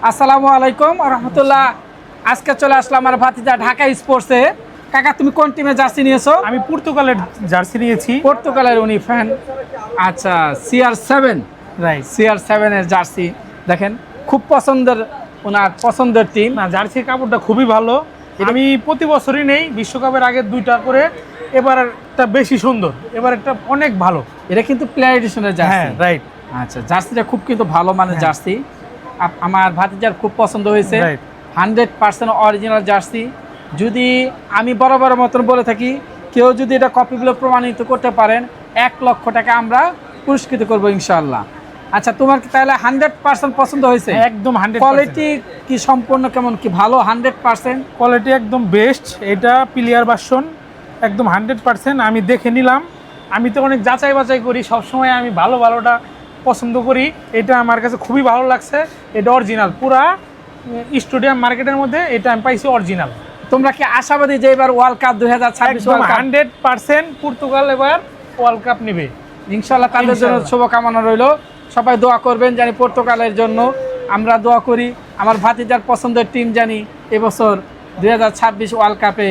আসসালামু আলাইকুম রহমতুল্লাহ। আজকে চলে আসলাম আমার ভাতিজা ঢাকা স্পোর্টসে। কাকা, তুমি কোন টিমে জার্সি নিয়েছো? আমি পর্তুগালের জার্সি নিয়েছি। পর্তুগালের উনি ফ্যান। আচ্ছা, CR7 রাইট। CR7 এর জার্সি দেখেন, খুব পছন্দের, ওনার পছন্দের টিম। না, জার্সির কাপড়টা খুবই ভালো। আমি প্রতি বছরই নেই, বিশ্বকাপের আগে 2টা করে। এবার একটা বেশি সুন্দর, এবার একটা অনেক ভালো। এটা কিন্তু প্লেয়ার এডিশনের জার্সি। হ্যাঁ, রাইট। আচ্ছা, জার্সিটা খুব কিন্তু ভালো মানের হ্যাঁ। জার্সি। আমার ভাতিজার খুব পছন্দ হয়েছে। রাইট। 100% original jersey. যদি আমি বরাবর মতন বলে থাকি, কেউ যদি এটা কপিগুলো প্রমাণিত করতে পারেন, 1 লক্ষ টাকা আমরা পুরস্কৃত করবো ইনশাআল্লাহ। আচ্ছা, তোমার কি তাহলে 100% পছন্দ হয়েছে? একদম 100%। কোয়ালিটি কি সম্পূর্ণ কেমন, কি ভালো? 100% কোয়ালিটি একদম বেস্ট। এটা প্লেয়ার ভার্সন, একদম 100%। আমি দেখে নিলাম। আমি তো অনেক যাচাই বাছাই করি, সবসময় আমি ভালোটা পছন্দ করি। এটা আমার কাছে খুবই ভালো লাগছে। এটা অরিজিনাল, পুরা স্টেডিয়াম মার্কেটের মধ্যে এটা আমি পাইছি অরিজিনাল। তোমরা কি আশাবাদী যে এবার ওয়ার্ল্ড কাপ 2026 একদম ওয়ার্ল্ড কাপ 100% পর্তুগাল এবার ওয়ার্ল্ড কাপ নেবে ইনশাআল্লাহ? তাদের জন্য ইনশাআল্লাহ। শুভকামনা রইল। সবাই দোয়া করবেন জানি পর্তুগালের জন্য। আমরা দোয়া করি আমার ভাতিজার পছন্দের টিম জানি এবছর 2026 ওয়ার্ল্ড কাপে